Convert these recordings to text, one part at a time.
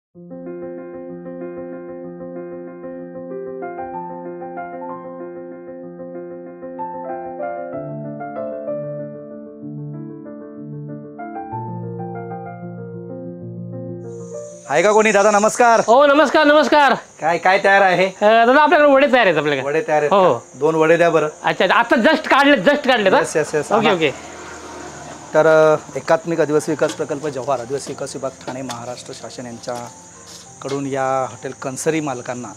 आहे का कोणी? दादा नमस्कार. हो नमस्कार नमस्कार. काय काय तयार आहे? दादा आपल्याकडे वडे तयार आहेत. आपल्याकडे वडे तयार आहेत. हो. 2 वडे द्या बरं. अच्छा आता जस्ट काढले yes yes yes. Okay okay. तर एकात्मिक आदिवासी विकास प्रकल्प जव्हार आदिवासी विकास विभाग ठाणे महाराष्ट्र शासन यांच्याकडून या हॉटेल कन्सरी मालकांना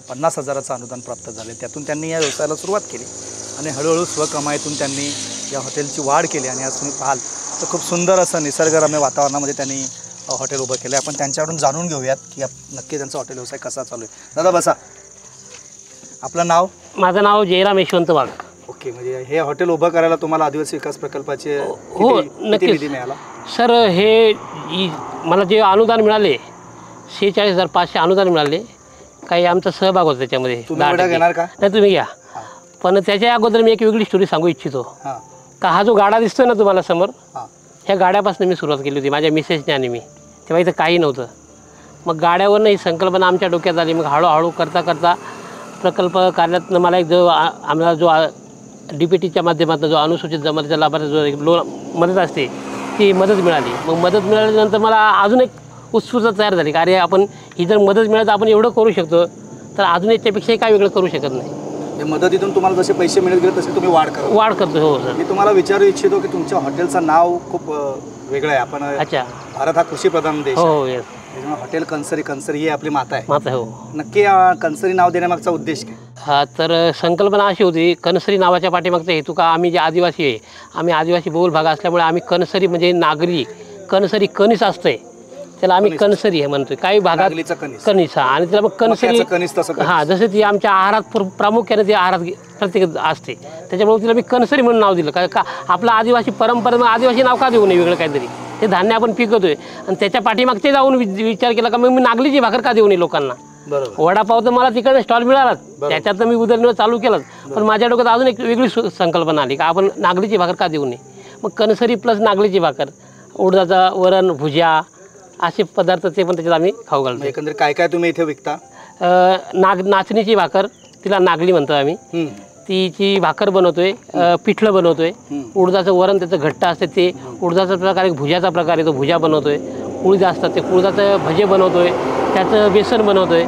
50,000चं अनुदान प्राप्त झाले. त्यातून त्यांनी या व्यवसायाला सुरुवात केली आणि हळूहळू स्वकमाईतून त्यांनी या हॉटेलची वाढ केली आणि आज तुम्ही पाहाल तर खूप सुंदर असं निसर्गरम्य वातावरणामध्ये त्यांनी हॉटेल उभं केलं. आपण त्यांच्याकडून जाणून घेऊयात की नक्की त्यांचा हॉटेल व्यवसाय कसा चालू आहे. दादा बसा. आपलं नाव? माझं नाव जयराम यशवंत वाघ. ओके. म्हणजे हे हॉटेल उभं करायला तुम्हाला आदिवासी विकास प्रकल्पाचे हो नक्कीच निधी मिळाला? सर हे मला जे अनुदान मिळाले 46,500 अनुदान मिळाले. काही आमचा सहभाग होता त्याच्यामध्ये. तुम्ही घेणार का? नाही तुम्ही घ्या. पण त्याच्या अगोदर मी एक वेगळी स्टोरी सांगू इच्छितो. का हा जो गाडा दिसतोय ना तुम्हाला समोर, ह्या गाड्यापासून मी सुरुवात केली होती माझ्या मिसेसने आणि मी. तेव्हा इथं काही नव्हतं. मग गाड्यावरनं ही संकल्पना आमच्या डोक्यात आली. मग हळूहळू करता करता प्रकल्प कार्यातनं मला एक जो आम्हाला जो DPTच्या माध्यमातून जो अनुसूचित जमातीच्या लाभार्थी जो मदत असते ती मदत मिळाली. मग मदत मिळाल्यानंतर मला अजून एक उत्सुकता तयार झाली की अरे आपण ही जर मदत मिळाली तर आपण एवढं करू शकतो तर अजून याच्यापेक्षाही काय वेगळं करू शकत नाही. मदतीतून तुम्हाला जसे पैसे मिळत गेले तसे तुम्ही वाढ करतो. हो सर. मी तुम्हाला विचारू इच्छितो की तुमच्या हॉटेलचं नाव खूप वेगळं आहे. आपण अच्छा भारत हा कृषीप्रधान देश. हो येस. त्याच्यामुळे हॉटेल कन्सरी ही आपली माता आहे. हो नक्की कन्सरी नाव देण्यामागचा उद्देश काय? हा तर संकल्पना अशी होती कन्सरी नावाच्या पाठीमागचा हेतू का आम्ही जे आदिवासी आहे आम्ही आदिवासी बहुल भाग असल्यामुळे आम्ही कन्सरी म्हणजे नागरी कन्सरी कणीस असते त्याला आम्ही कन्सरी हे म्हणतोय. काही भागात कणीस आणि त्याला मग कन्सरी हां जसं ती आमच्या आहारात प्रामुख्याने ती आहारात प्रत्येक असते त्याच्यामुळे तिला मी कन्सरी म्हणून नाव दिलं. का आपला आदिवासी परंपरा आदिवासी नाव का देऊ नये वेगळं काहीतरी. ते धान्य आपण पिकवतोय आणि त्याच्या पाठीमागचे जाऊन विचार केला का मग मी नागलीची भाकर का देऊ नये लोकांना. वडापाव तर मला तिकडे स्टॉल मिळालाच त्याच्यात मी उदरनिर्वाह चालू केलाच. पण माझ्या डोक्यात अजून एक वेगळी संकल्पना आली का आपण नागलीची भाकर का देऊ नये. मग कन्सरी प्लस नागलीची भाकर उडदाचा वरण भुजिया असे पदार्थ ते पण त्याच्यात आम्ही खाऊ घालतो. एकंदरीत काय काय तुम्ही इथे विकता? नाचणीची भाकर तिला नागली म्हणतो आम्ही. तिची भाकर बनवतोय. पिठलं बनवतोय. उडदाचं वरण त्याचं घट्ट असते ते उडदाचा प्रकार एक भुजाचा प्रकार आहे तो भुजा बनवतोय. उडीद असतात ते उडदाचं भजे बनवतोय. त्याचं बेसन बनवतोय.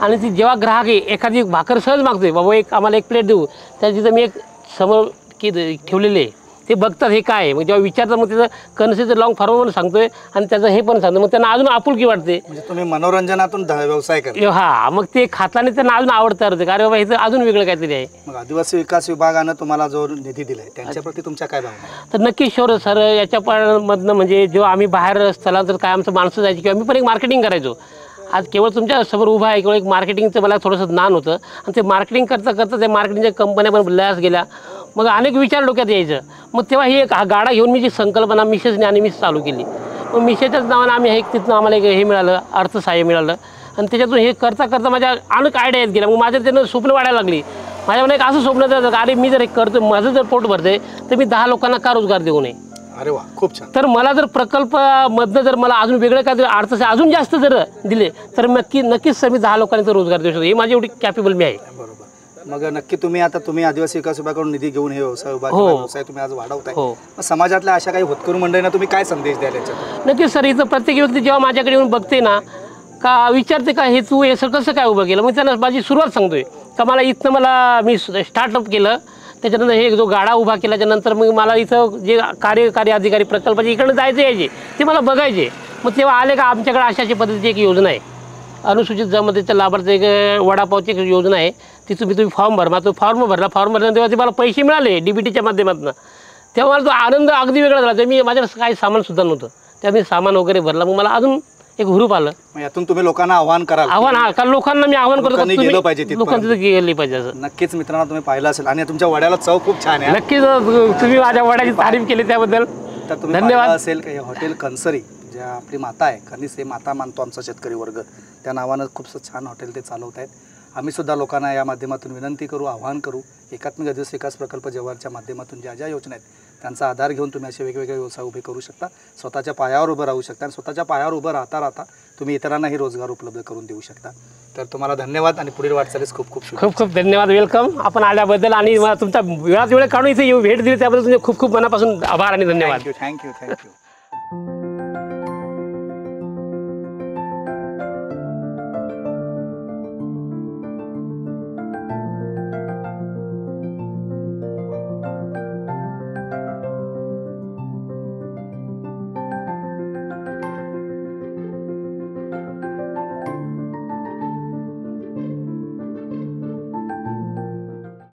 आणि ती जेव्हा ग्राहक एखादी भाकर सहज मागतोय बाबा एक आम्हाला एक प्लेट देऊ त्या तिथं मी एक समोर की ठेवलेले आहे ते बघतात हे काय आहे. मग जेव्हा विचारतात मग त्याचं कन्सेचं लॉंग फॉर्म म्हणून सांगतोय आणि त्याचं हे पण सांगतो मग त्यांना अजून आपुलकी वाटते. म्हणजे तुम्ही मनोरंजनातून व्यवसाय करता? हा मग ते खाताना त्यांना अजून आवडतं होते का अरे बाबा हे अजून वेगळं काहीतरी आहे. मग आदिवासी विकास विभागानं तुम्हाला जो निधी दिलाय त्यांच्याप्रती तुमच्या काय भावना? तर नक्की शोर सर याच्यामधनं म्हणजे जेव्हा आम्ही बाहेर स्थलांतर काय आमचं माणसं जायची किंवा मी पण एक मार्केटिंग करायचो. आज केवळ तुमच्या समोर उभा आहे केवळ एक मार्केटिंगचं मला थोडंसं ज्ञान होतं आणि ते मार्केटिंग करता करता त्या मार्केटिंगच्या कंपन्या पण लयास गेल्या. मग अनेक विचार डोक्यात यायचं. मग तेव्हा ही एक गाडा घेऊन मी जी संकल्पना मिसेसने आणि मीच चालू केली. मग मिसेसच्याच नावानं आम्ही एक तिथनं आम्हाला एक हे मिळालं अर्थसहाय्य मिळालं आणि त्याच्यातून हे करता करता माझ्या अनेक आयडिया येत गेल्या. मग माझ्या त्यानं स्वप्न वाढायला लागली. माझ्यामध्ये एक असं स्वप्न जातं अरे मी जर एक करतो माझं जर पोट भरते तर मी 10 लोकांना का रोजगार देऊ नये. अरे वा खूप छान. तर मला जर प्रकल्पामधनं जर मला अजून वेगळं काय अर्थसहाय्य अजून जास्त जर दिले तर नक्कीच सर मी 10 लोकांना रोजगार देऊ शकतो. हे माझी एवढी कॅपेबल मी आहे. बरोबर. मग नक्की तुम्ही आदिवासी विकास विभागाकडून निधी घेऊन हे व्यवसाय तुम्ही आज वाढवताय. मग समाजातल्या अशा काही होतकरू मंडळींना तुम्ही काय संदेश द्याल याच्यात? नक्कीच सर इथं प्रत्येक व्यक्ती जेव्हा माझ्याकडे येऊन बघते ना का विचारते का हे तू हे सर कसं काय उभं केलं. मग त्यांना माझी सुरुवात सांगतोय का मला इथनं मी स्टार्टअप केलं त्याच्यानंतर हे जो गाडा उभा केल्याच्यानंतर मग मला इथं जे कार्यकारी अधिकारी प्रकल्पाचे इकडनं जायचं यायचे ते मला बघायचे. मग तेव्हा आले का आमच्याकडे अशाची पद्धतीची एक योजना आहे अनुसूचित जमातीच्या लाभार्थी एक वडापावची एक योजना आहे ती तुम्ही फॉर्म भर. मग तो फॉर्म भरल्यानंतर तेव्हा ते मला पैसे मिळाले DBTच्या माध्यमातून. तेव्हा मला तो आनंद अगदी वेगळा झाला. तर मी माझ्याकडे काही सामानसुद्धा नव्हतं तेव्हा मी सामान वगैरे भरला. मग मला अजून एक हुरूप आलं. यातून तुम्ही लोकांना आव्हान कराल? कारण लोकांना मी आव्हान करतो लोकांनी गेली पाहिजे. नक्कीच मित्रांनो तुम्ही पाहिलं असेल आणि तुमच्या वड्याला चव खूप छान आहे. नक्कीच तुम्ही माझ्या वड्याची तारीफ केली त्याबद्दल धन्यवाद. असेल का हॉटेल कन्सरी ज्या आपली माता आहे कणीस हे माता मानतो आमचा शेतकरी वर्ग त्या नावानं खूप छान हॉटेल ते चालवत आहेत. आम्ही सुद्धा लोकांना या माध्यमातून विनंती करू, आवाहन करू, एकात्मिक आदिवासी विकास प्रकल्प जव्हारच्या माध्यमातून ज्या ज्या योजना आहेत त्यांचा आधार घेऊन तुम्ही असे वेगवेगळे व्यवसाय उभे करू शकता, स्वतःच्या पायावर उभं राहू शकता आणि स्वतःच्या पायावर उभं राहता तुम्ही इतरांनाही रोजगार उपलब्ध करून देऊ शकता. तर तुम्हाला धन्यवाद आणि पुढील वाटचालीस खूप खूप शुभेच्छा. खूप खूप धन्यवाद. वेलकम आपण आल्याबद्दल आणि मला तुमचा वेळात वेळ काढून इथे भेट दिली त्याबद्दल तुमचे खूप खूप मनापासून आभार आणि धन्यवाद. थँक्यू.